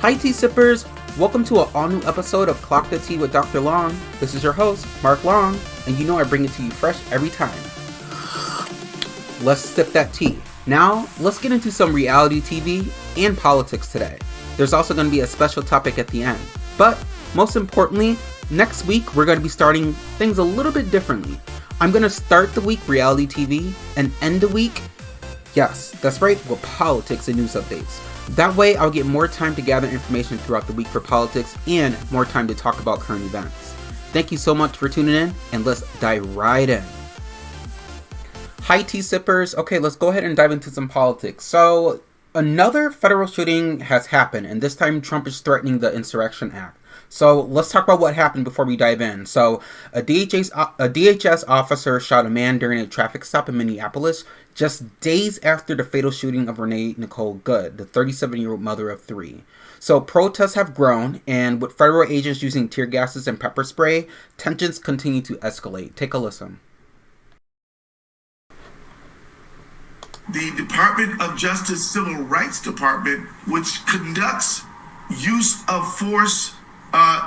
Hi tea sippers, welcome to an all new episode of Clock the Tea with Dr. Long. This is your host, Mark Long, and you know I bring it to you fresh every time. Let's sip that tea. Now, let's get into some reality TV and politics today. There's also going to be a special topic at the end. But, most importantly, next week we're going to be starting things a little bit differently. I'm going to start the week reality TV and end the week, yes, that's right, with politics and news updates. That way, I'll get more time to gather information throughout the week for politics and more time to talk about current events. Thank you so much for tuning in, and let's dive right in. Hi tea sippers. Okay, let's go ahead and dive into some politics. So, another federal shooting has happened, and this time Trump is threatening the Insurrection Act. So let's talk about what happened before we dive in. So a DHS officer shot a man during a traffic stop in Minneapolis just days after the fatal shooting of Renee Nicole Good, the 37-year-old mother of three. So protests have grown, and with federal agents using tear gases and pepper spray, tensions continue to escalate. Take a listen. The Department of Justice Civil Rights Department, which conducts use of force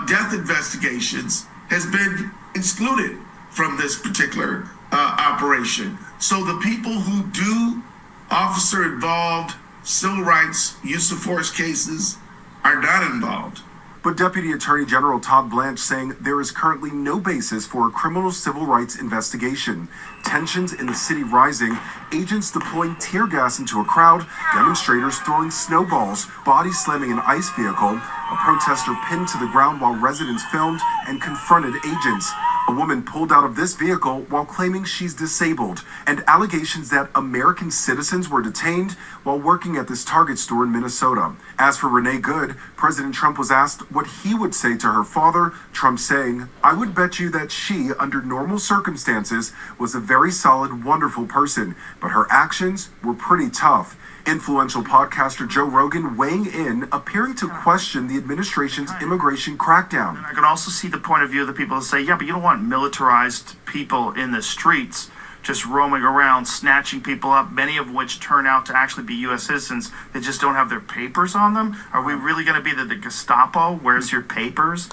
death investigations, has been excluded from this particular operation. So the people who do officer-involved civil rights use of force cases are not involved. But Deputy Attorney General Todd Blanche saying there is currently no basis for a criminal civil rights investigation. Tensions in the city rising, agents deploying tear gas into a crowd, demonstrators throwing snowballs, body slamming an ICE vehicle, a protester pinned to the ground while residents filmed and confronted agents. A woman pulled out of this vehicle while claiming she's disabled, and allegations that American citizens were detained while working at this Target store in Minnesota. As for Renee Good, President Trump was asked what he would say to her father, Trump saying, "I would bet you that she, under normal circumstances, was a very solid, wonderful person, but her actions were pretty tough." Influential podcaster Joe Rogan weighing in, appearing to question the administration's immigration crackdown. And I can also see the point of view of the people who say, yeah, but you don't want militarized people in the streets just roaming around, snatching people up, many of which turn out to actually be U.S. citizens that just don't have their papers on them. Are we really going to be the Gestapo? Where's your papers?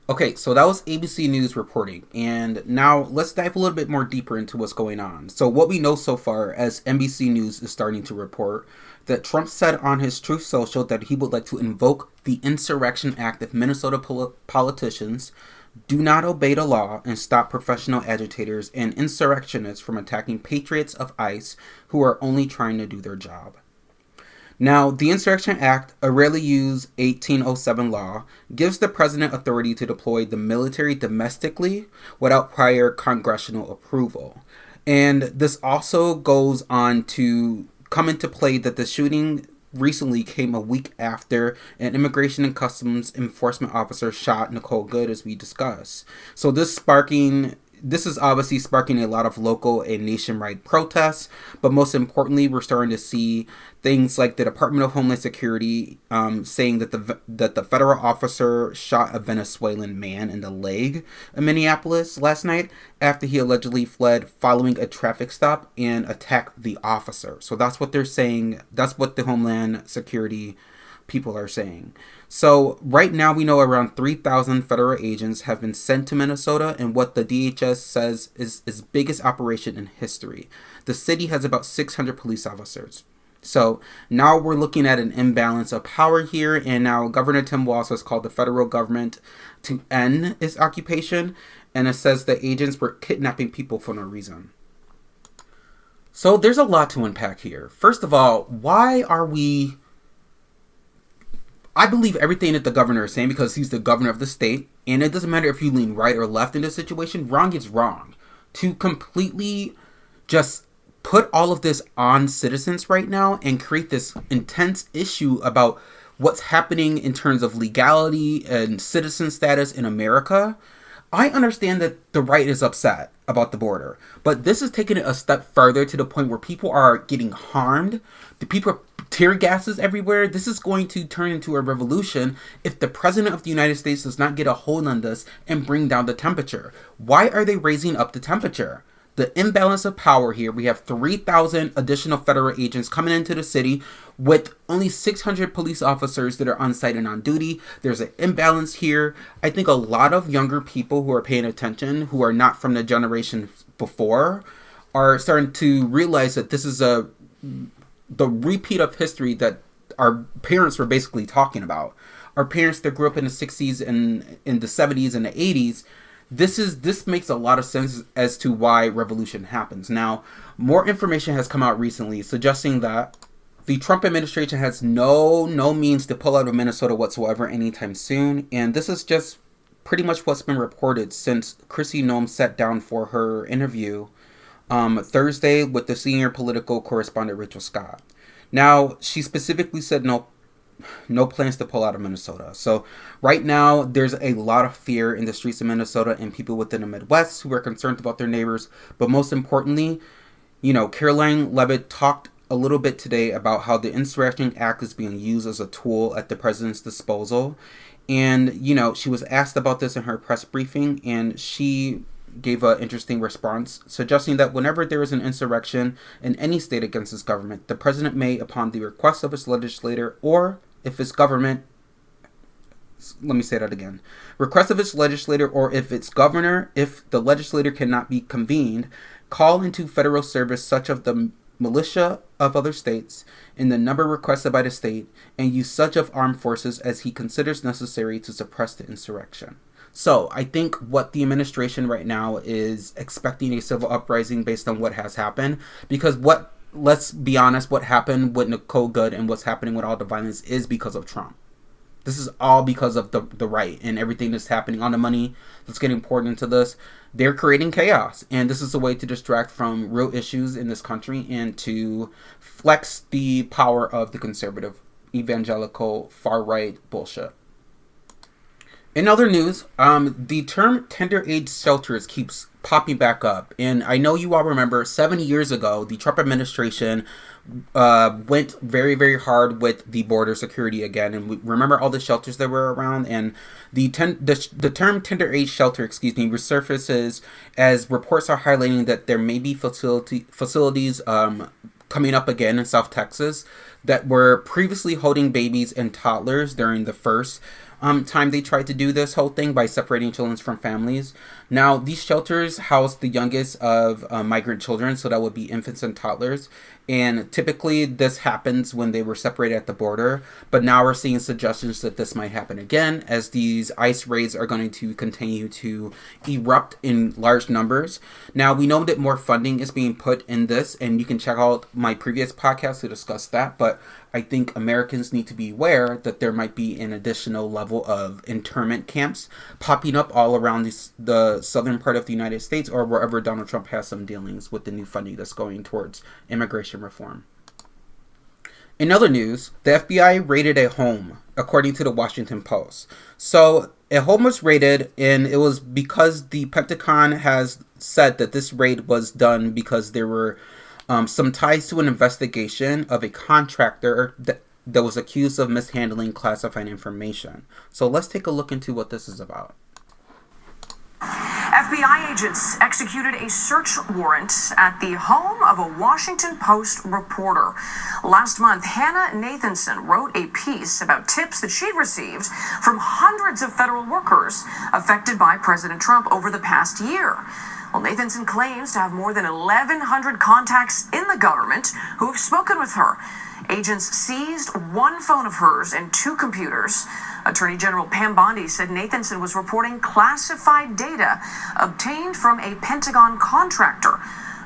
Okay, so that was ABC News reporting, and now let's dive a little bit more deeper into what's going on. So what we know so far, as NBC News is starting to report, that Trump said on his Truth Social that he would like to invoke the Insurrection Act if Minnesota politicians do not obey the law and stop professional agitators and insurrectionists from attacking patriots of ICE who are only trying to do their job. Now, the Insurrection Act, a rarely used 1807 law, gives the president authority to deploy the military domestically without prior congressional approval. And this also goes on to come into play that the shooting recently came a week after an Immigration and Customs Enforcement officer shot Nicole Good, as we discussed. So this is obviously sparking a lot of local and nationwide protests, but most importantly, we're starting to see things like the Department of Homeland Security saying that the federal officer shot a Venezuelan man in the leg in Minneapolis last night after he allegedly fled following a traffic stop and attacked the officer. So that's what they're saying. That's what the Homeland Security people are saying. So right now we know around 3,000 federal agents have been sent to Minnesota in what the DHS says is its biggest operation in history. The city has about 600 police officers. So now we're looking at an imbalance of power here, and now Governor Tim Walz has called the federal government to end its occupation, and it says the agents were kidnapping people for no reason. So there's a lot to unpack here. First of all, I believe everything that the governor is saying because he's the governor of the state, and it doesn't matter if you lean right or left in this situation, wrong is wrong. To completely just put all of this on citizens right now and create this intense issue about what's happening in terms of legality and citizen status in America, I understand that the right is upset about the border, but this is taking it a step further to the point where people are getting harmed. The people tear gases everywhere. This is going to turn into a revolution if the president of the United States does not get a hold on this and bring down the temperature. Why are they raising up the temperature? the imbalance of power here. We have 3,000 additional federal agents coming into the city with only 600 police officers that are on site and on duty. There's an imbalance here. I think a lot of younger people who are paying attention, who are not from the generation before, are starting to realize that this is the repeat of history that our parents were basically talking about. Our parents that grew up in the 60s and in the 70s and the 80s, this makes a lot of sense as to why revolution happens. Now, more information has come out recently suggesting that the Trump administration has no means to pull out of Minnesota whatsoever anytime soon. And this is just pretty much what's been reported since Kristi Noem sat down for her interview Thursday with the senior political correspondent Rachel Scott. Now, she specifically said no plans to pull out of Minnesota. So right now, there's a lot of fear in the streets of Minnesota and people within the Midwest who are concerned about their neighbors. But most importantly, Caroline Leavitt talked a little bit today about how the Insurrection Act is being used as a tool at the president's disposal. And, she was asked about this in her press briefing, and she gave an interesting response, suggesting that whenever there is an insurrection in any state against its government, the president may, upon the request of its legislator, or if its government, let me say that again, request of its legislator, or if its governor, if the legislator cannot be convened, call into federal service such of the militia of other states in the number requested by the state, and use such of armed forces as he considers necessary to suppress the insurrection. So I think what the administration right now is expecting a civil uprising based on what has happened, because let's be honest, what happened with Nicole Good and what's happening with all the violence is because of Trump. This is all because of the right and everything that's happening, on the money that's getting poured into this. They're creating chaos, and this is a way to distract from real issues in this country and to flex the power of the conservative, evangelical, far-right bullshit. In other news, the term tender age shelters keeps popping back up. And I know you all remember 7 years ago, the Trump administration went very, very hard with the border security again. And we remember all the shelters that were around. And the term tender age shelter, resurfaces as reports are highlighting that there may be facilities coming up again in South Texas that were previously holding babies and toddlers during the first time they tried to do this whole thing by separating children from families. Now, these shelters house the youngest of migrant children, so that would be infants and toddlers. And typically this happens when they were separated at the border. But now we're seeing suggestions that this might happen again as these ICE raids are going to continue to erupt in large numbers. Now, we know that more funding is being put in this, and you can check out my previous podcast to discuss that. But I think Americans need to be aware that there might be an additional level of internment camps popping up all around the southern part of the United States, or wherever Donald Trump has some dealings with the new funding that's going towards immigration reform. In other news, the FBI raided a home, according to the Washington Post. So a home was raided, and it was because the Pentagon has said that this raid was done because there were some ties to an investigation of a contractor that was accused of mishandling classified information. So let's take a look into what this is about. FBI agents executed a search warrant at the home of a Washington Post reporter. Last month, Hannah Nathanson wrote a piece about tips that she'd received from hundreds of federal workers affected by President Trump over the past year. Well, Nathanson claims to have more than 1,100 contacts in the government who have spoken with her. Agents seized one phone of hers and two computers. Attorney General Pam Bondi said Nathanson was reporting classified data obtained from a Pentagon contractor.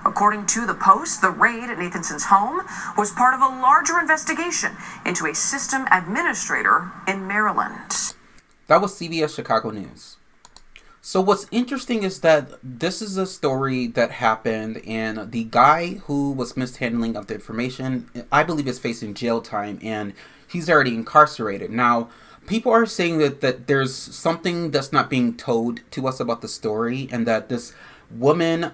According to the Post, the raid at Nathanson's home was part of a larger investigation into a system administrator in Maryland. That was CBS Chicago News. So what's interesting is that this is a story that happened, and the guy who was mishandling of the information, I believe, is facing jail time, and he's already incarcerated. Now, people are saying that there's something that's not being told to us about the story, and that this woman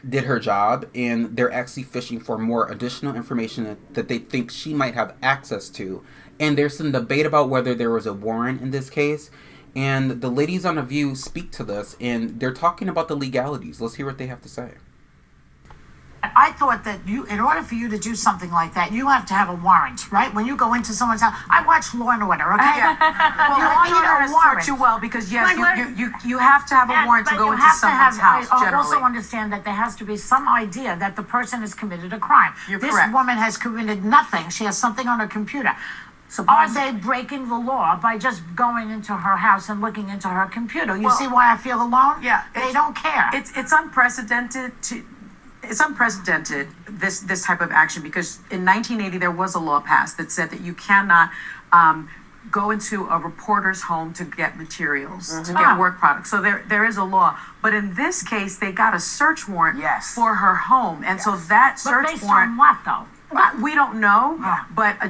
did her job, and they're actually fishing for more additional information that they think she might have access to. And there's some debate about whether there was a warrant in this case. And the ladies on The View speak to this, and they're talking about the legalities. Let's hear what they have to say. I thought that in order for you to do something like that, you have to have a warrant, right? When you go into someone's house, I watch Law and Order, okay? Well, Law and Order has taught you well because yes, you have to have a warrant to go into someone's house. I also understand that there has to be some idea that the person has committed a crime. This woman has committed nothing. She has something on her computer. Are they breaking the law by just going into her house and looking into her computer? You see why I feel alone? Yeah, they don't care. It's unprecedented this type of action because in 1980 there was a law passed that said that you cannot go into a reporter's home to get materials, to get work products. So there is a law. But in this case, they got a search warrant for her home. And so that search warrant... But based on what, though? We don't know, but a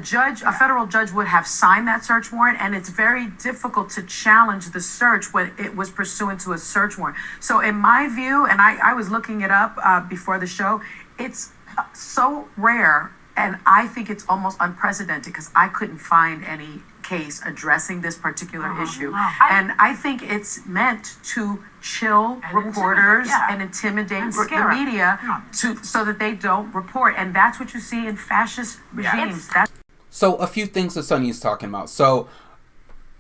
federal judge would have signed that search warrant, and it's very difficult to challenge the search when it was pursuant to a search warrant. So in my view, and I was looking it up before the show, it's so rare, and I think it's almost unprecedented because I couldn't find any case addressing this particular issue. And I think it's meant to chill reporters and intimidate the media so that they don't report. And that's what you see in fascist regimes. So a few things that Sunny is talking about. So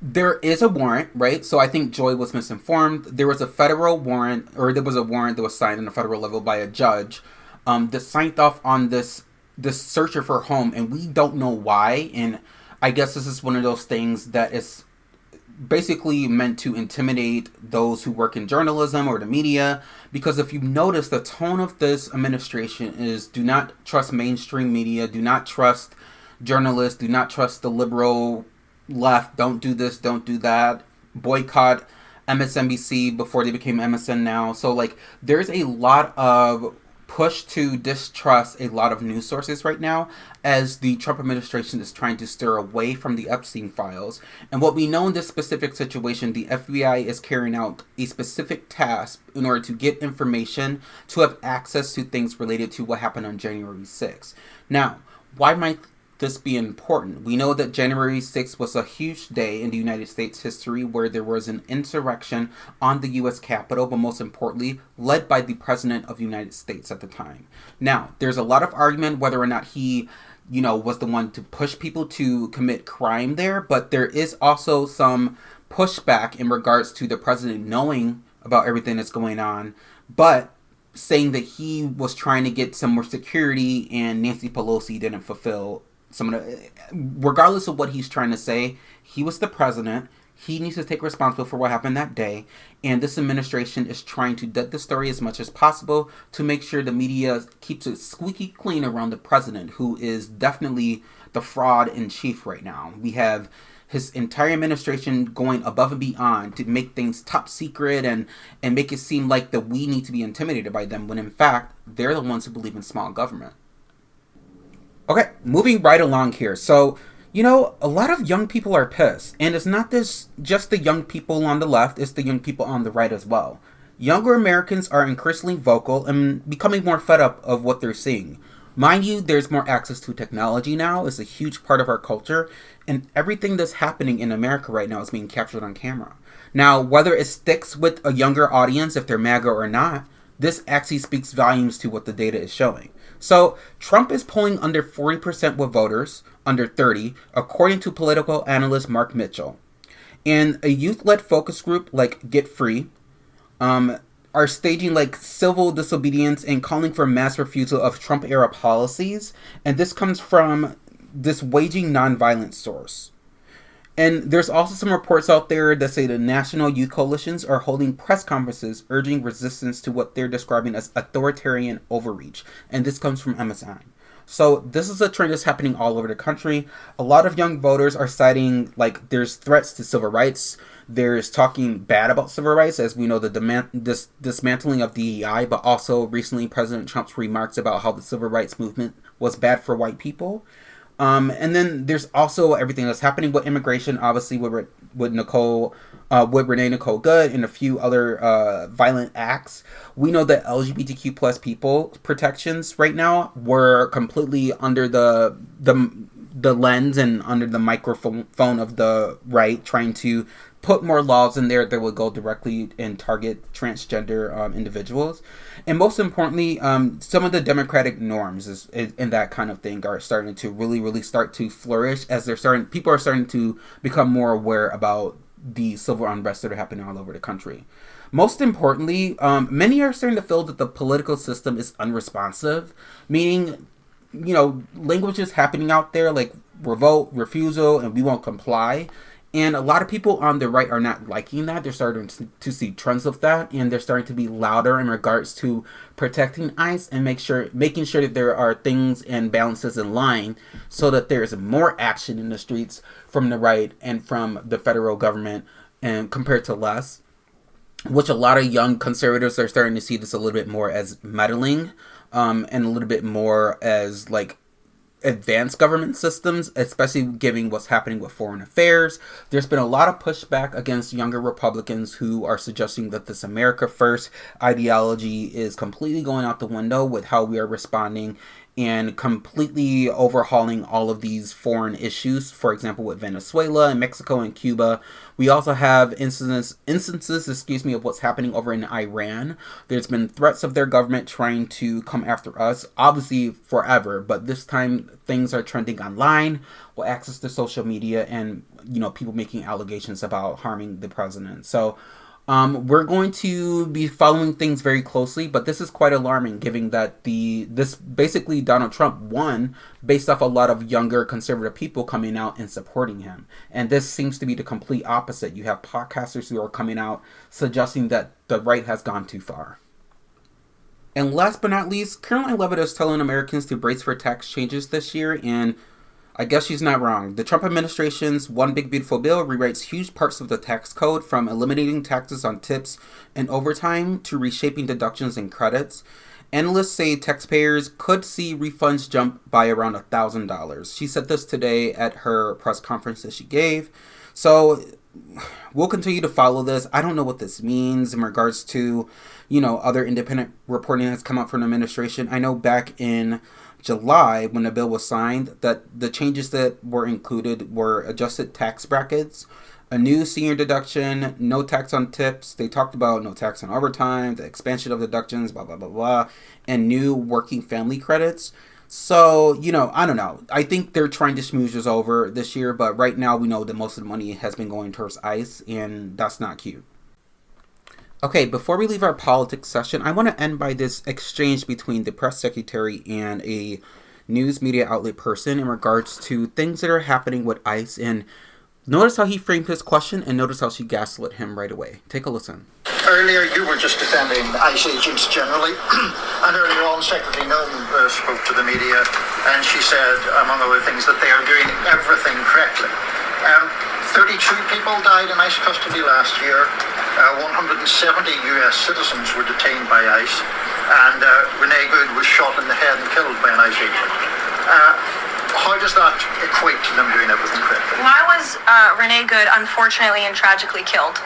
there is a warrant, right? So I think Joy was misinformed. There was a federal warrant, or there was a warrant that was signed on the federal level by a judge that signed off on this searcher for home, and we don't know why. And I guess this is one of those things that is basically meant to intimidate those who work in journalism or the media, because if you notice, the tone of this administration is do not trust mainstream media, do not trust journalists, do not trust the liberal left, don't do this, don't do that, boycott MSNBC before they became MSN now. So like there's a lot of push to distrust a lot of news sources right now as the Trump administration is trying to steer away from the Epstein files. And what we know in this specific situation, the FBI is carrying out a specific task in order to get information to have access to things related to what happened on January 6th. Now, why might this be important? We know that January 6th was a huge day in the United States history where there was an insurrection on the U.S. Capitol, but most importantly, led by the President of the United States at the time. Now, there's a lot of argument whether or not he, was the one to push people to commit crime there, but there is also some pushback in regards to the President knowing about everything that's going on, but saying that he was trying to get some more security and Nancy Pelosi didn't fulfill regardless of what he's trying to say, he was the president. He needs to take responsibility for what happened that day. And this administration is trying to dead the story as much as possible to make sure the media keeps it squeaky clean around the president, who is definitely the fraud in chief right now. We have his entire administration going above and beyond to make things top secret and make it seem like that we need to be intimidated by them, when in fact, they're the ones who believe in small government. Okay, moving right along here. So, a lot of young people are pissed. And it's not just the young people on the left, it's the young people on the right as well. Younger Americans are increasingly vocal and becoming more fed up of what they're seeing. Mind you, there's more access to technology now. It's a huge part of our culture. And everything that's happening in America right now is being captured on camera. Now, whether it sticks with a younger audience, if they're MAGA or not, this actually speaks volumes to what the data is showing. So, Trump is polling under 40% with voters, under 30%, according to political analyst Mark Mitchell. And a youth-led focus group like Get Free are staging civil disobedience and calling for mass refusal of Trump-era policies. And this comes from this Waging Nonviolence source. And there's also some reports out there that say the national youth coalitions are holding press conferences urging resistance to what they're describing as authoritarian overreach. And this comes from MSN. So this is a trend that's happening all over the country. A lot of young voters are citing there's threats to civil rights. There's talking bad about civil rights, as we know this dismantling of DEI, but also recently President Trump's remarks about how the civil rights movement was bad for white people. And then there's also everything that's happening with immigration, obviously with Renee Nicole Good and a few other violent acts. We know that LGBTQ plus people protections right now were completely under the the lens and under the microphone of the right, trying to put more laws in there that will go directly and target transgender individuals. And most importantly, some of the democratic norms and that kind of thing are starting to really start to flourish as people are starting to become more aware about the civil unrest that are happening all over the country. Most importantly, many are starting to feel that the political system is unresponsive, meaning, language is happening out there like revolt, refusal, and we won't comply. And a lot of people on the right are not liking that. They're starting to see trends of that, and they're starting to be louder in regards to protecting ICE and making sure that there are things and balances in line so that there's more action in the streets from the right and from the federal government, and compared to less, which a lot of young conservatives are starting to see this a little bit more as meddling, and a little bit more as like advanced government systems, especially given what's happening with foreign affairs. There's been a lot of pushback against younger Republicans who are suggesting that this America First ideology is completely going out the window with how we are responding and completely overhauling all of these foreign issues, for example, with Venezuela and Mexico and Cuba. We also have instances, of what's happening over in Iran. There's been threats of their government trying to come after us, obviously forever, but this time things are trending online with access to social media and, people making allegations about harming the president. So, we're going to be following things very closely, but this is quite alarming given that basically Donald Trump won based off a lot of younger conservative people coming out and supporting him. And this seems to be the complete opposite. You have podcasters who are coming out suggesting that the right has gone too far. And last but not least, Caroline Leavitt is telling Americans to brace for tax changes this year, and I guess she's not wrong. The Trump administration's One Big Beautiful Bill rewrites huge parts of the tax code, from eliminating taxes on tips and overtime to reshaping deductions and credits. Analysts say taxpayers could see refunds jump by around $1,000. She said this today at her press conference that she gave. So we'll continue to follow this. I don't know what this means in regards to, other independent reporting that's come out from the administration. I know back in July, when the bill was signed, that the changes that were included were adjusted tax brackets, a new senior deduction, no tax on tips. They talked about no tax on overtime, the expansion of deductions, blah, blah, blah, blah, and new working family credits. So, I don't know. I think they're trying to smooth this over this year, but right now we know that most of the money has been going towards ICE, and that's not cute. Okay, before we leave our politics session, I want to end by this exchange between the press secretary and a news media outlet person in regards to things that are happening with ICE. And notice how he framed his question, and notice how she gaslit him right away. Take a listen. Earlier, you were just defending ICE agents generally, and earlier on, Secretary Nunn spoke to the media, and she said, among other things, that they are doing everything correctly. 32 people died in ICE custody last year. 170 US citizens were detained by ICE, and Renee Good was shot in the head and killed by an ICE agent. How does that equate to them doing everything correctly? Why was Renee Good unfortunately and tragically killed?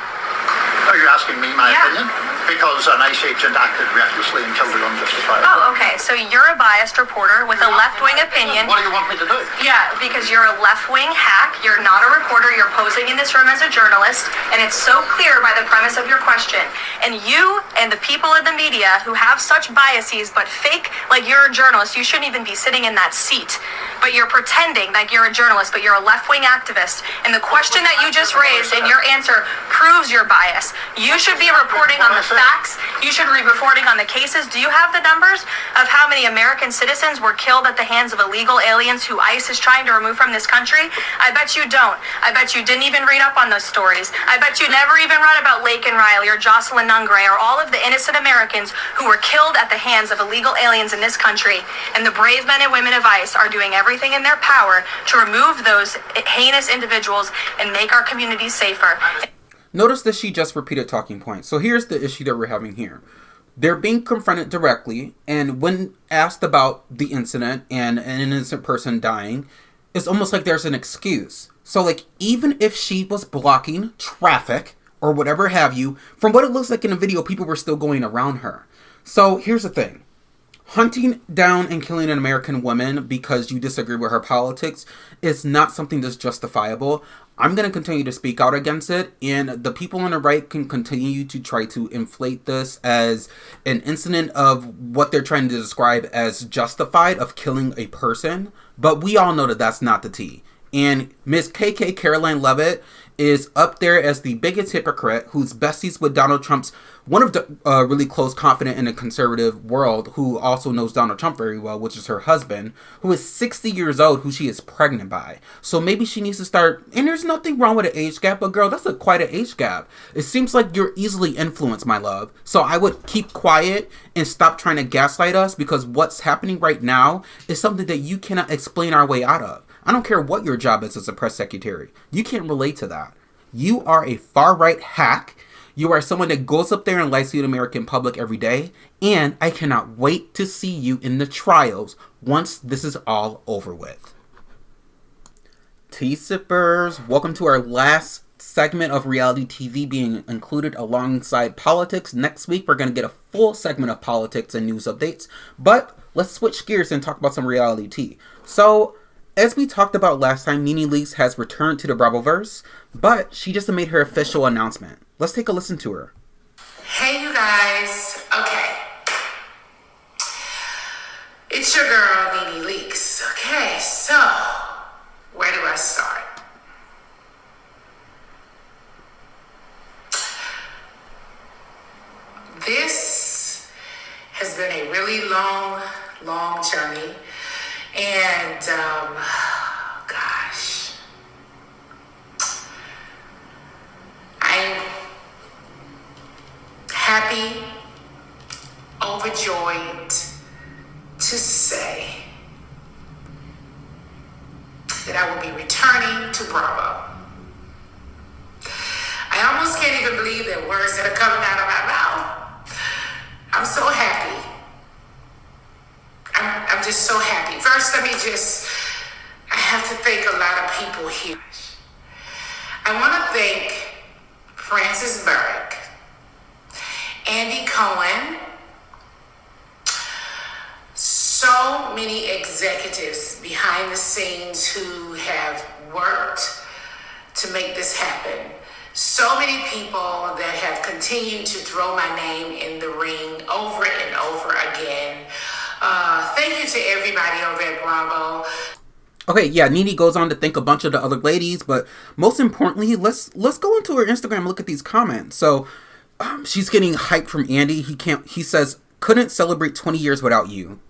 Are you asking me my opinion? Because an ICE agent acted recklessly and killed her unjustifiably. Oh, okay. So you're a biased reporter with a left-wing opinion. What do you want me to do? Yeah, because you're a left-wing hack. You're not a reporter. You're posing in this room as a journalist, and it's so clear by the premise of your question. And you and the people in the media who have such biases but fake like you're a journalist, you shouldn't even be sitting in that seat. But you're pretending like you're a journalist, but you're a left-wing activist. And the question that you just raised and your answer proves your bias. You should be reporting on the facts. You should be reporting on the cases. Do you have the numbers of how many American citizens were killed at the hands of illegal aliens who ICE is trying to remove from this country? I bet you don't. I bet you didn't even read up on those stories. I bet you never even read about Laken Riley or Jocelyn Nungray or all of the innocent Americans who were killed at the hands of illegal aliens in this country. And the brave men and women of ICE are doing everything in their power to remove those heinous individuals and make our communities safer. Notice that she just repeated talking points. So here's the issue that we're having here. They're being confronted directly, and when asked about the incident and an innocent person dying, it's almost like there's an excuse. So like, even if she was blocking traffic or whatever have you, from what it looks like in the video, people were still going around her. So here's the thing. Hunting down and killing an American woman because you disagree with her politics is not something that's justifiable. I'm going to continue to speak out against it, and the people on the right can continue to try to inflate this as an incident of what they're trying to describe as justified of killing a person, but we all know that that's not the tea. And Miss KK Caroline Leavitt is up there as the biggest hypocrite who's besties with Donald Trump's one of the really close confidant in the conservative world who also knows Donald Trump very well, which is her husband, who is 60 years old, who she is pregnant by. So maybe she needs to start, and there's nothing wrong with an age gap, but girl, that's quite an age gap. It seems like you're easily influenced, my love. So I would keep quiet and stop trying to gaslight us, because what's happening right now is something that you cannot explain our way out of. I don't care what your job is as a press secretary. You can't relate to that. You are a far-right hack. You are someone that goes up there and lies to the American public every day. And I cannot wait to see you in the trials once this is all over with. Tea sippers, welcome to our last segment of reality TV being included alongside politics. Next week, we're going to get a full segment of politics and news updates. But let's switch gears and talk about some reality tea. So, as we talked about last time, NeNe Leakes has returned to the Bravoverse, but she just made her official announcement. Let's take a listen to her. Hey, you guys. Okay. It's your girl, NeNe Leakes. Okay, so where do I start? This has been a really long journey. And, gosh, I'm happy, overjoyed to say that I will be returning to Bravo. I almost can't even believe the words that are coming out of my mouth. I'm so happy. I'm just so happy. First, I have to thank a lot of people here. I want to thank Francis Burke, Andy Cohen, so many executives behind the scenes who have worked to make this happen. So many people that have continued to throw my name in the ring over and over again. Thank you to everybody over at Bravo. Okay, yeah, NeNe goes on to thank a bunch of the other ladies, but most importantly, let's go into her Instagram and look at these comments. So, she's getting hyped from Andy. He says, couldn't celebrate 20 years without you.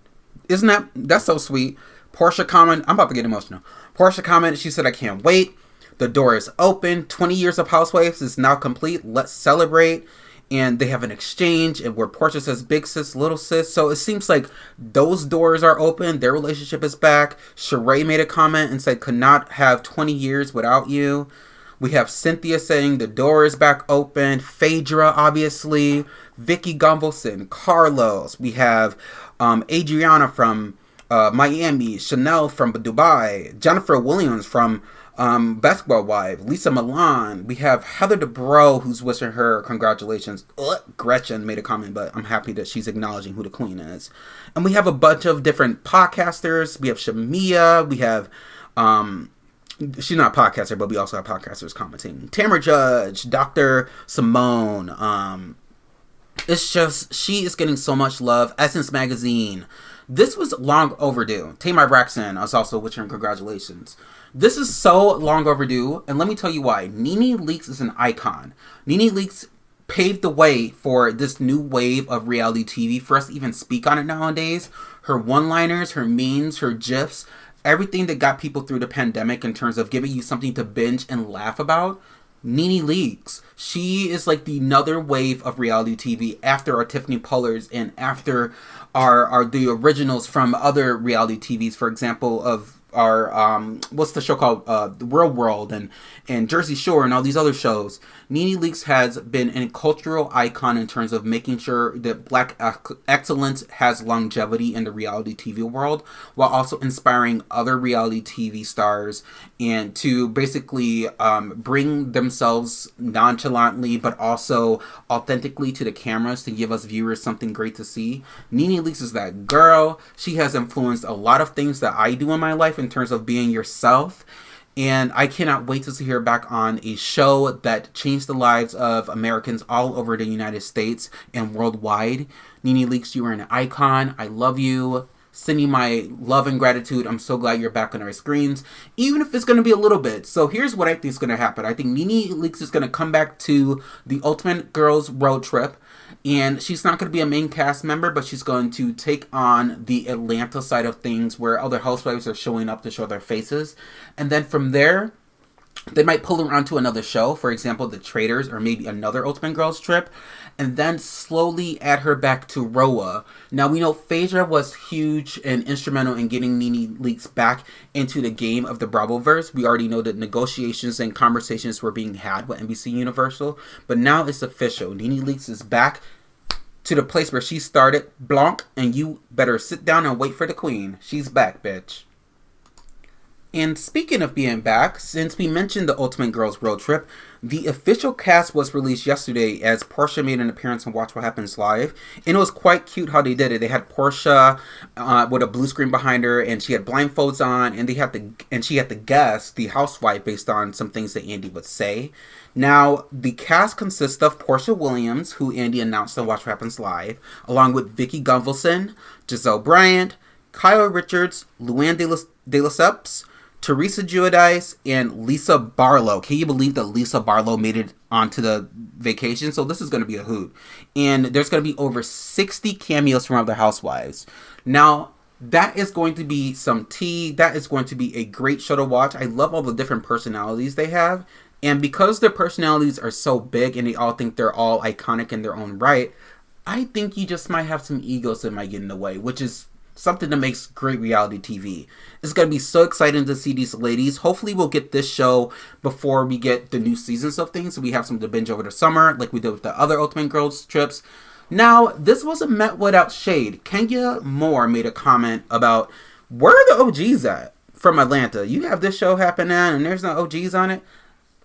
That's so sweet. Portia comment, I'm about to get emotional. Portia commented, she said, I can't wait. The door is open. 20 years of Housewives is now complete. Let's celebrate. And they have an exchange where Portia says big sis, little sis. So it seems like those doors are open. Their relationship is back. Sheree made a comment and said, could not have 20 years without you. We have Cynthia saying the door is back open. Phaedra, obviously. Vicky Gunvalson. Carlos. We have Adriana from Miami. Chanel from Dubai. Jennifer Williams from Basketball Wife, Lisa Milan. We have Heather Dubrow, who's wishing her congratulations. Gretchen made a comment, but I'm happy that she's acknowledging who the queen is. And we have a bunch of different podcasters. We have Shamia. We have, she's not a podcaster, but we also have podcasters commenting. Tamara Judge, Dr. Simone. It's just, she is getting so much love. Essence Magazine. This was long overdue. Tamar Braxton is also wishing her congratulations. This is so long overdue, and let me tell you why. NeNe Leakes is an icon. NeNe Leakes paved the way for this new wave of reality TV, for us to even speak on it nowadays. Her one-liners, her memes, her GIFs, everything that got people through the pandemic in terms of giving you something to binge and laugh about. NeNe Leakes. She is like the another wave of reality TV after our Tiffany Pollars and after the originals from other reality TVs, for example, of what's the show called, The Real World and Jersey Shore and all these other shows, NeNe Leakes has been a cultural icon in terms of making sure that Black excellence has longevity in the reality TV world, while also inspiring other reality TV stars and to basically bring themselves nonchalantly but also authentically to the cameras to give us viewers something great to see. NeNe Leakes is that girl. She has influenced a lot of things that I do in my life in terms of being yourself. And I cannot wait to see her back on a show that changed the lives of Americans all over the United States and worldwide. NeNe Leakes, you are an icon. I love you. Send you my love and gratitude. I'm so glad you're back on our screens, even if it's going to be a little bit. So here's what I think is going to happen. I think NeNe Leakes is going to come back to the Ultimate Girls Road Trip. And she's not going to be a main cast member, but she's going to take on the Atlanta side of things where other housewives are showing up to show their faces. And then from there, they might pull her onto another show, for example, The Traitors, or maybe another Ultimate Girls Trip, and then slowly add her back to RHOA. Now, we know Phaedra was huge and instrumental in getting NeNe Leakes back into the game of the Bravoverse. We already know that negotiations and conversations were being had with NBC Universal, but now it's official. NeNe Leakes is back to the place where she started, Blanc, and you better sit down and wait for the queen. She's back, bitch. And speaking of being back, since we mentioned the Ultimate Girls Road Trip, the official cast was released yesterday as Portia made an appearance on Watch What Happens Live. And it was quite cute how they did it. They had Portia with a blue screen behind her, and she had blindfolds on, and she had the guest, the housewife, based on some things that Andy would say. Now, the cast consists of Portia Williams, who Andy announced on Watch What Happens Live, along with Vicky Gunvalson, Giselle Bryant, Kyle Richards, Luann de Lesseps, Teresa Giudice, and Lisa Barlow. Can you believe that Lisa Barlow made it onto the vacation? So this is going to be a hoot. And there's going to be over 60 cameos from other housewives. Now, that is going to be some tea. That is going to be a great show to watch. I love all the different personalities they have. And because their personalities are so big and they all think they're all iconic in their own right, I think you just might have some egos that might get in the way, which is something that makes great reality TV. It's going to be so exciting to see these ladies. Hopefully we'll get this show before we get the new seasons of things, so we have something to binge over the summer, like we did with the other Ultimate Girls trips. Now, this wasn't met without shade. Kenya Moore made a comment about, where are the OGs at from Atlanta? You have this show happening and there's no OGs on it?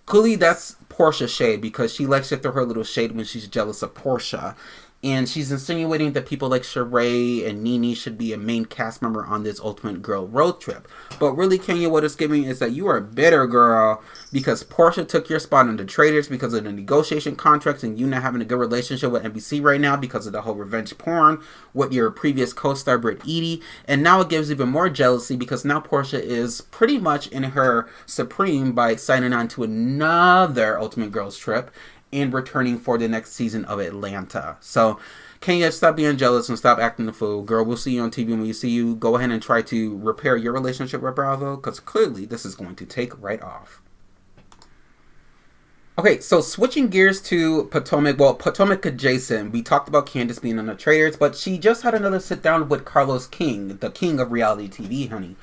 Clearly, that's Portia shade, because she likes to throw her little shade when she's jealous of Portia. And she's insinuating that people like Sheree and NeNe should be a main cast member on this Ultimate Girl Road Trip. But really, Kenya, what it's giving is that you are a bitter girl because Portia took your spot on The Traitors because of the negotiation contracts and you not having a good relationship with NBC right now because of the whole revenge porn with your previous co-star Britt Eady. And now it gives even more jealousy because now Portia is pretty much in her supreme by signing on to another Ultimate Girls Trip and returning for the next season of Atlanta. So, Kenya, stop being jealous and stop acting the fool. Girl, we'll see you on TV. When we see you, go ahead and try to repair your relationship with Bravo, because clearly this is going to take right off. Okay, so switching gears to Potomac, well, Potomac adjacent, we talked about Candiace being on The Traitors, but she just had another sit down with Carlos King, the king of reality TV, honey.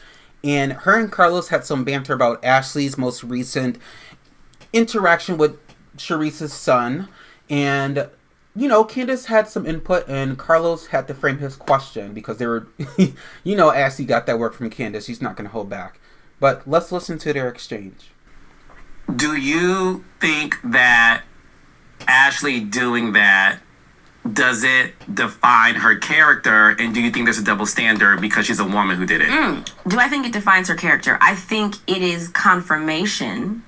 And her and Carlos had some banter about Ashley's most recent interaction with Charissa's son, and you know, Candiace had some input and Carlos had to frame his question because they were you know, Ashley got that work from Candiace. He's not going to hold back, but let's listen to their exchange. Do you think that Ashley doing that, does it define her character, and do you think there's a double standard because she's a woman who did it? Do I think it defines her character? I think it is confirmation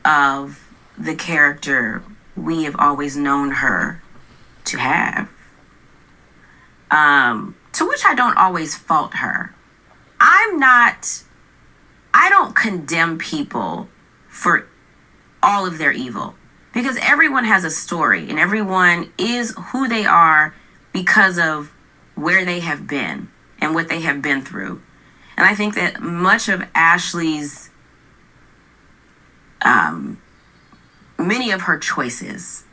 of the character we have always known her to have. To which I don't always fault her. I don't condemn people for all of their evil, because everyone has a story and everyone is who they are because of where they have been and what they have been through. And I think that much of Ashley's many of her choices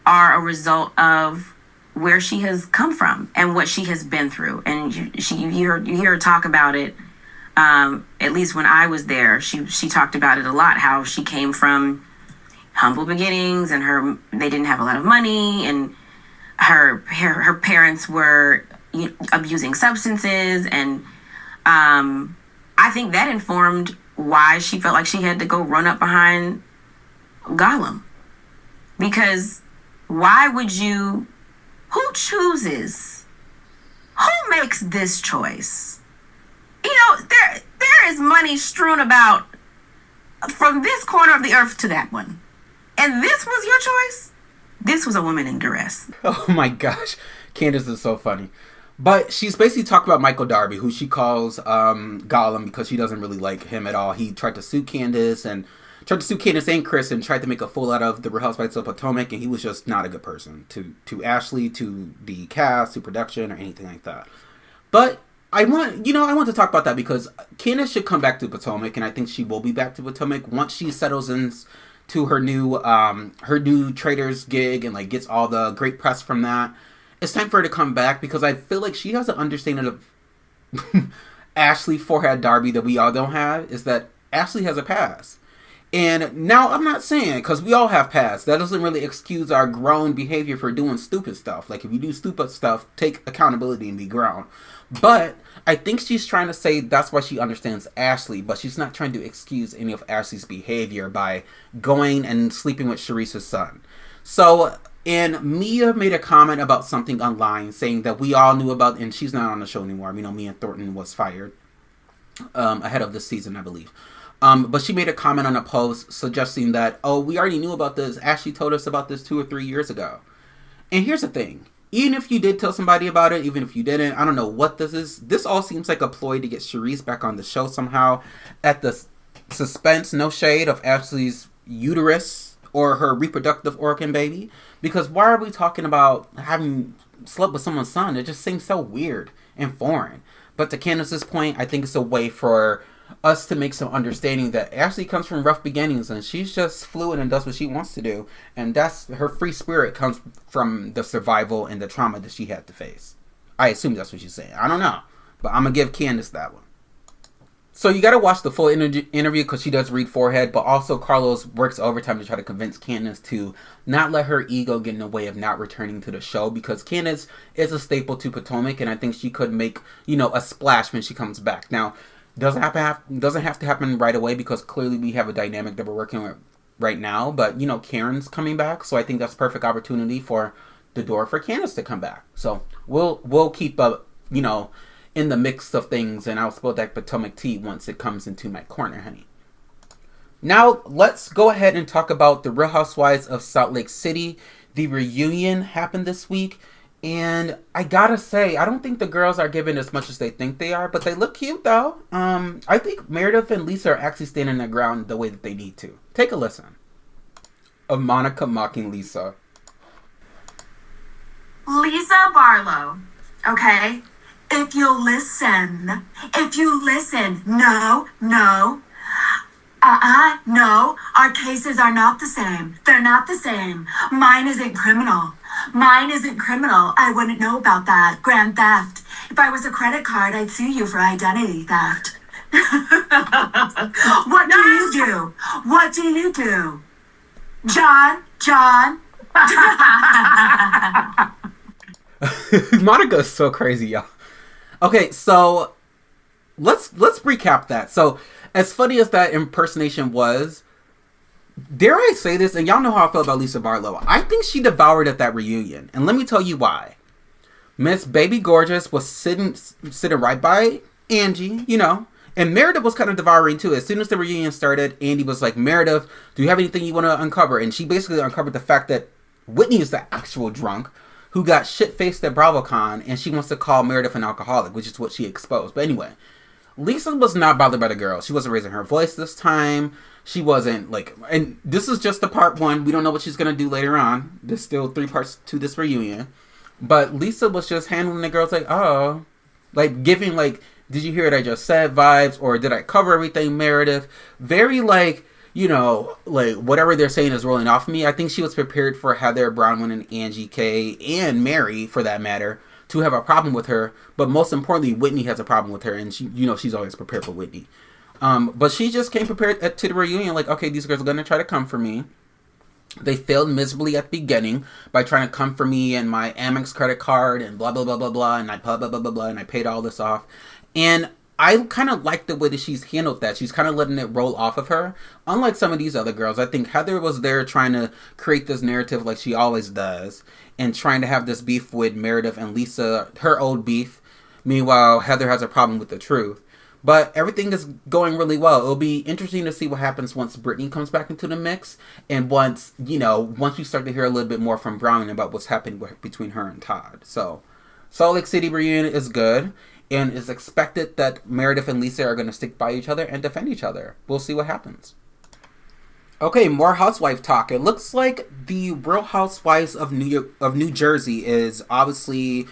are a result of where she has come from and what she has been through. And you hear her talk about it At least when I was there, she talked about it a lot, how she came from humble beginnings and they didn't have a lot of money, and her parents were abusing substances, and I think that informed why she felt like she had to go run up behind Gollum. Because why would you, who chooses? Who makes this choice? There is money strewn about from this corner of the earth to that one. And this was your choice? This was a woman in duress. Oh my gosh. Candiace is so funny. But she's basically talking about Michael Darby, who she calls Gollum because she doesn't really like him at all. He tried to sue Candiace and Chris and tried to make a fool out of the Real Housewives of Potomac, and he was just not a good person to Ashley, to the cast, to production, or anything like that. But I want to talk about that because Candiace should come back to Potomac, and I think she will be back to Potomac once she settles into her new Traders gig and like gets all the great press from that. It's time for her to come back because I feel like she has an understanding of Ashley forehead Darby that we all don't have, is that Ashley has a past. And now I'm not saying, because we all have pasts, that doesn't really excuse our grown behavior for doing stupid stuff. Like if you do stupid stuff, take accountability and be grown. But I think she's trying to say that's why she understands Ashley, but she's not trying to excuse any of Ashley's behavior by going and sleeping with Charissa's son. So, and Mia made a comment about something online saying that we all knew about, and she's not on the show anymore. Mia Thornton was fired ahead of this season, I believe. But she made a comment on a post suggesting that, we already knew about this. Ashley told us about this 2 or 3 years ago. And here's the thing. Even if you did tell somebody about it, even if you didn't, I don't know what this is. This all seems like a ploy to get Charisse back on the show somehow at the suspense, no shade, of Ashley's uterus or her reproductive organ baby. Because why are we talking about having slept with someone's son? It just seems so weird and foreign. But to Candiace's point, I think it's a way for us to make some understanding that Ashley comes from rough beginnings and she's just fluid and does what she wants to do, and that's her free spirit comes from the survival and the trauma that she had to face. I assume that's what she's saying. I don't know, but I'm gonna give Candiace that one. So you gotta watch the full interview because she does read forehead, but also Carlos works overtime to try to convince Candiace to not let her ego get in the way of not returning to the show, because Candiace is a staple to Potomac and I think she could make, a splash when she comes back. Now, doesn't have to happen right away because clearly we have a dynamic that we're working with right now. But, Karen's coming back. So I think that's a perfect opportunity for the door for Candiace to come back. So we'll keep up, in the mix of things. And I'll spill that Potomac tea once it comes into my corner, honey. Now, let's go ahead and talk about the Real Housewives of Salt Lake City. The reunion happened this week. And I gotta say, I don't think the girls are giving as much as they think they are, but they look cute though. I think Meredith and Lisa are actually standing their ground the way that they need to. Take a listen of Monica mocking Lisa. Lisa Barlow, okay? If you listen, no, our cases are not the same. They're not the same. Mine isn't criminal. I wouldn't know about that. Grand theft. If I was a credit card, I'd sue you for identity theft. What do you do? John? Monica is so crazy, y'all. Okay, so let's recap that. So, as funny as that impersonation was, dare I say this, and y'all know how I feel about Lisa Barlow, I think she devoured at that reunion. And let me tell you why. Miss Baby Gorgeous was sitting right by Angie, and Meredith was kind of devouring too. As soon as the reunion started, Andy was like, Meredith, do you have anything you want to uncover? And she basically uncovered the fact that Whitney is the actual drunk who got shit-faced at BravoCon, and she wants to call Meredith an alcoholic, which is what she exposed. But anyway, Lisa was not bothered by the girl. She wasn't raising her voice this time. She wasn't and this is just the part one. We don't know what she's going to do later on. There's still 3 parts to this reunion. But Lisa was just handling the girls giving did you hear what I just said vibes, or did I cover everything, Meredith? Very whatever they're saying is rolling off of me. I think she was prepared for Heather, Bronwyn, and Angie K, and Mary, for that matter, to have a problem with her. But most importantly, Whitney has a problem with her, and she, she's always prepared for Whitney. But she just came prepared to the reunion, like, okay, these girls are going to try to come for me. They failed miserably at the beginning by trying to come for me and my Amex credit card and blah, blah, blah, blah, blah, and I blah, blah, blah, blah, blah, and I paid all this off. And I kind of like the way that she's handled that. She's kind of letting it roll off of her. Unlike some of these other girls, I think Heather was there trying to create this narrative like she always does and trying to have this beef with Meredith and Lisa, her old beef. Meanwhile, Heather has a problem with the truth. But everything is going really well. It'll be interesting to see what happens once Brittany comes back into the mix. And once we start to hear a little bit more from Brown about what's happening between her and Todd. So, Salt Lake City reunion is good. And it's expected that Meredith and Lisa are going to stick by each other and defend each other. We'll see what happens. Okay, more housewife talk. It looks like the Real Housewives of New Jersey is obviously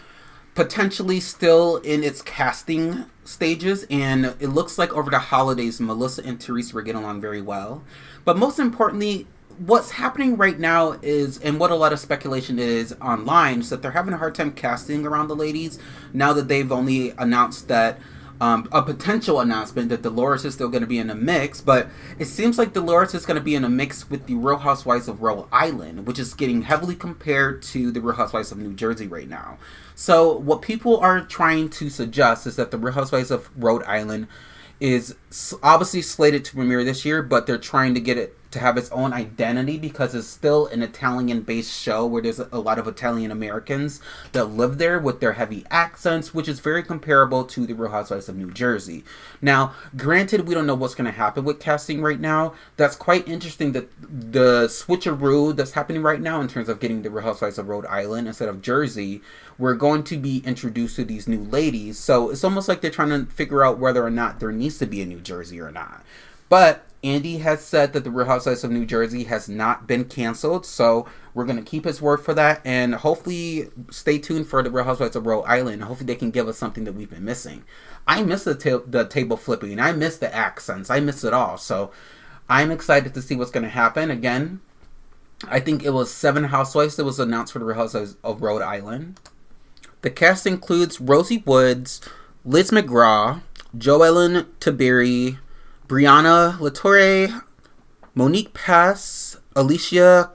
potentially still in its casting stages, and it looks like over the holidays Melissa and Teresa were getting along very well. But most importantly, what's happening right now is, and what a lot of speculation is online, is that they're having a hard time casting around the ladies now that they've only announced that a potential announcement that Dolores is still going to be in the mix, but it seems like Dolores is going to be in a mix with the Real Housewives of Rhode Island, which is getting heavily compared to the Real Housewives of New Jersey right now. So what people are trying to suggest is that the Real Housewives of Rhode Island is obviously slated to premiere this year, but they're trying to get it to have its own identity because it's still an Italian-based show where there's a lot of Italian Americans that live there with their heavy accents, which is very comparable to the Real Housewives of New Jersey. Now, granted, we don't know what's going to happen with casting right now. That's quite interesting that the switcheroo that's happening right now in terms of getting the Real Housewives of Rhode Island instead of Jersey, we're going to be introduced to these new ladies. So it's almost like they're trying to figure out whether or not there needs to be a New Jersey or not. But Andy has said that the Real Housewives of New Jersey has not been canceled, so we're going to keep his word for that, and hopefully stay tuned for the Real Housewives of Rhode Island. Hopefully they can give us something that we've been missing. I miss the table flipping, I miss the accents, I miss it all, so I'm excited to see what's going to happen. Again, I think it was 7 housewives that was announced for the Real Housewives of Rhode Island. The cast includes Rosie Woods, Liz McGraw, Joellen Tiberi, Brianna Latorre, Monique Pass, Alicia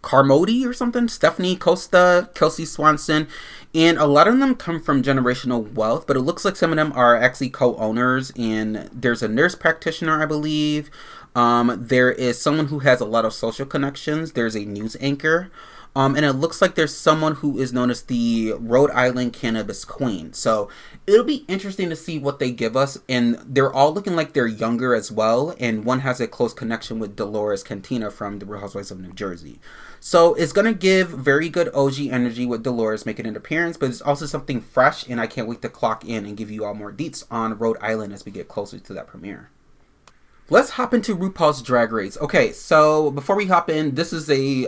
Carmody or something, Stephanie Costa, Kelsey Swanson, and a lot of them come from Generational Wealth, but it looks like some of them are actually co-owners, and there's a nurse practitioner, I believe. There is someone who has a lot of social connections. There's a news anchor. And it looks like there's someone who is known as the Rhode Island Cannabis Queen. So it'll be interesting to see what they give us. And they're all looking like they're younger as well. And one has a close connection with Dolores Cantina from the Real Housewives of New Jersey. So it's going to give very good OG energy with Dolores making an appearance. But it's also something fresh. And I can't wait to clock in and give you all more deets on Rhode Island as we get closer to that premiere. Let's hop into RuPaul's Drag Race. Okay, so before we hop in, this is a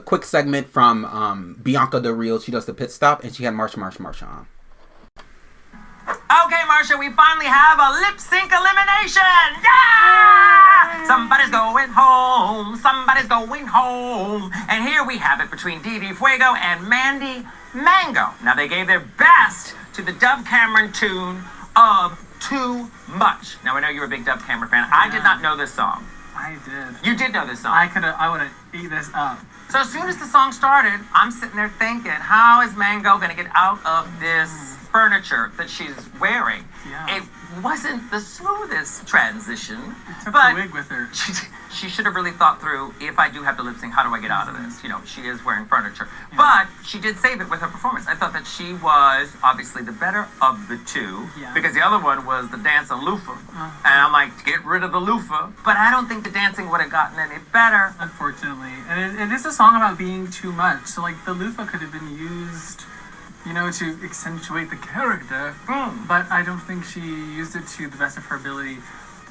quick segment from Bianca Del Rio. She does the pit stop, and she had Marsha on. Okay, Marsha, we finally have a lip sync elimination. Yeah! Somebody's going home. Somebody's going home. And here we have it between Didi Fuego and Mandy Mango. Now, they gave their best to the Dove Cameron tune of Too Much. Now, I know you're a big Dove Cameron fan. I did not know this song. I did. You did know this song. I would have eaten this up. So as soon as the song started, I'm sitting there thinking, how is Mango going to get out of this furniture that she's wearing? Yeah. It wasn't the smoothest transition. Took but the wig with her. She should have really thought through, if I do have to lip sync, how do I get out of this? You know, she is wearing furniture. Yeah. But she did save it with her performance. I thought that she was obviously the better of the two, because the other one was the dance on loofah. And I'm like, get rid of the loofah. But I don't think the dancing would have gotten any better. Unfortunately. And it is a song about being too much. So, like, the loofah could have been used, you know, to accentuate the character. But I don't think she used it to the best of her ability.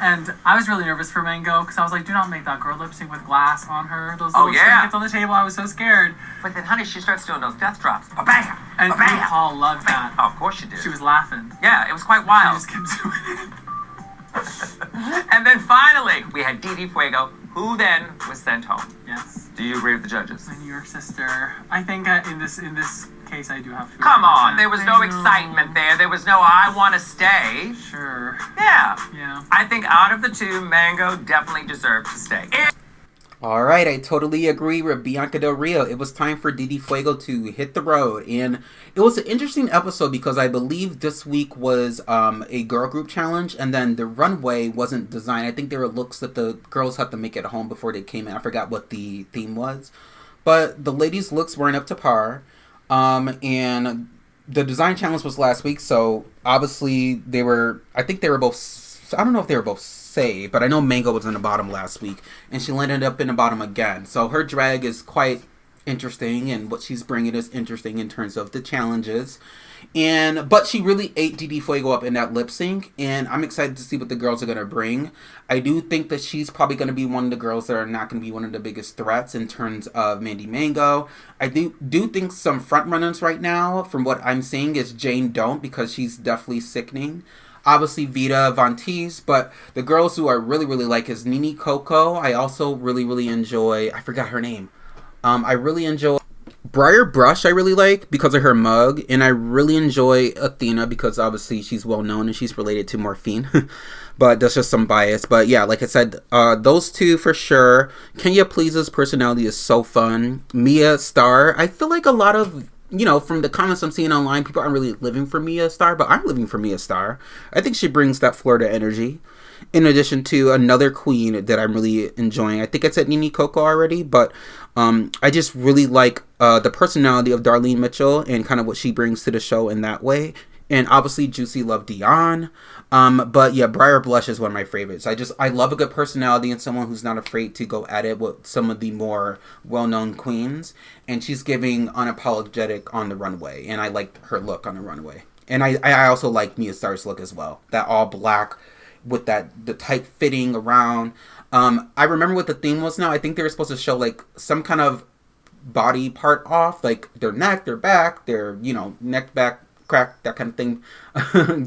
And I was really nervous for Mango because I was like, do not make that girl lip sync with glass on her. Those little trinkets on the table. I was so scared. But then, honey, she starts doing those death drops. Ba-bam! And RuPaul loved that. Oh, of course she did. She was laughing. Yeah, it was quite wild. She just kept doing it. And then finally, we had Didi Fuego, who then was sent home. Yes. Do you agree with the judges? My New York sister. I think in this case, I do have to. Come on, there was no excitement there. There was no I want to stay. Sure. Yeah. Yeah. I think out of the two, Mango definitely deserved to stay. All right, I totally agree with Bianca Del Rio. It was time for Didi Fuego to hit the road. And it was an interesting episode because I believe this week was a girl group challenge. And then the runway wasn't designed. I think there were looks that the girls had to make at home before they came in. I forgot what the theme was. But the ladies' looks weren't up to par. And the design challenge was last week. So obviously they were, I think they were both, I don't know if they were both saved, but I know Mango was in the bottom last week, and she landed up in the bottom again. So her drag is quite interesting, and what she's bringing is interesting in terms of the challenges. But she really ate Didi Fuego up in that lip sync, and I'm excited to see what the girls are going to bring. I do think that she's probably going to be one of the girls that are not going to be one of the biggest threats in terms of Mandy Mango. I do think some front runners right now, from what I'm seeing, is Jane Don't, because she's definitely sickening. Obviously, Vita Von Teese, but the girls who I really, really like is NeNe Coco. I also really, really enjoy, I forgot her name. I really enjoy Briar Brush, I really like because of her mug. And I really enjoy Athena because obviously she's well known and she's related to Morphine. But that's just some bias. But yeah, like I said, those two for sure. Kenya Please's personality is so fun. Mia Starr, I feel like a lot of, you know, from the comments I'm seeing online, people aren't really living for Mia Starr, but I'm living for Mia Starr. I think she brings that Florida energy. In addition to another queen that I'm really enjoying. I think I said NeNe Coco already, but I just really like the personality of Darlene Mitchell and kind of what she brings to the show in that way. And obviously Juicy Love Dion. But yeah, Briar Blush is one of my favorites. I love a good personality and someone who's not afraid to go at it with some of the more well-known queens. And she's giving unapologetic on the runway. And I like her look on the runway. And I also like Mia Starr's look as well. That all black with the tight fitting around. I remember what the theme was now. I think they were supposed to show like some kind of body part off. Like their neck, their back, their, you know, neck, back, crack, that kind of thing.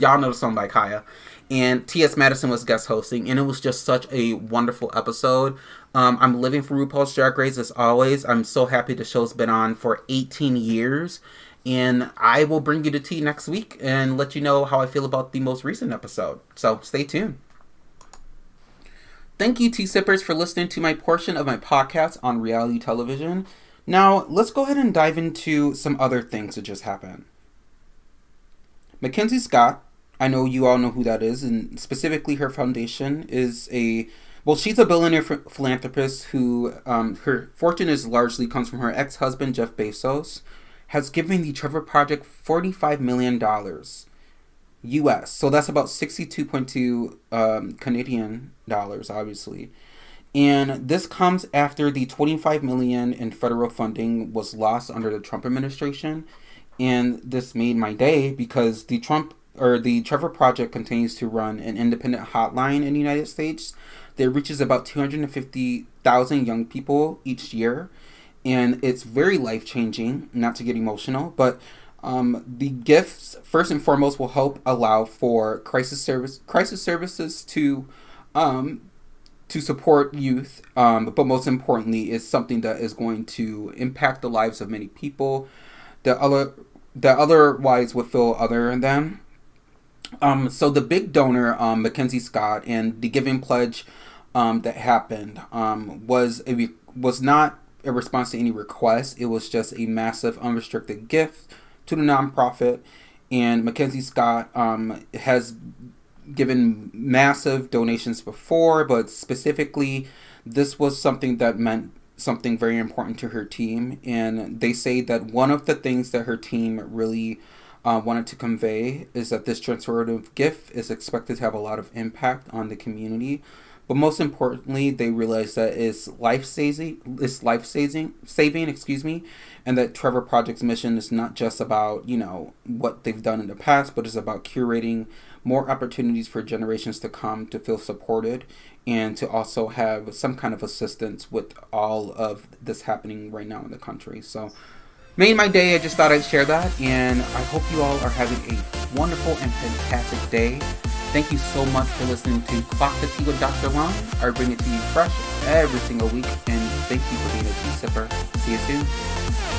Y'all know the song by Kaya. And T.S. Madison was guest hosting, and it was just such a wonderful episode. I'm living for RuPaul's Drag Race as always. I'm so happy the show's been on for 18 years. And I will bring you the tea next week and let you know how I feel about the most recent episode. So stay tuned. Thank you, tea sippers, for listening to my portion of my podcast on reality television. Now, let's go ahead and dive into some other things that just happened. Mackenzie Scott, I know you all know who that is, and specifically her foundation is she's a billionaire philanthropist who her fortune is largely comes from her ex-husband, Jeff Bezos, has given the Trevor Project $45 million US. So that's about 62.2 Canadian dollars, obviously. And this comes after the $25 million in federal funding was lost under the Trump administration. And this made my day because the Trevor Project continues to run an independent hotline in the United States that reaches about 250,000 young people each year. And it's very life-changing, not to get emotional, but the gifts, first and foremost, will help allow for crisis services to support youth, but most importantly, is something that is going to impact the lives of many people that otherwise would feel other than them. So the big donor, Mackenzie Scott, and the giving pledge that happened was not a response to any request. It was just a massive unrestricted gift to the nonprofit, and Mackenzie Scott has given massive donations before, but specifically this was something that meant something very important to her team. And they say that one of the things that her team really wanted to convey is that this transformative gift is expected to have a lot of impact on the community. But most importantly, they realize that it's life-saving, and that Trevor Project's mission is not just about, you know, what they've done in the past, but it's about curating more opportunities for generations to come to feel supported and to also have some kind of assistance with all of this happening right now in the country. So, made my day. I just thought I'd share that, and I hope you all are having a wonderful and fantastic day. Thank you so much for listening to Clock the Tea with Dr. Lon. I bring it to you fresh every single week, and thank you for being a tea sipper. See you soon.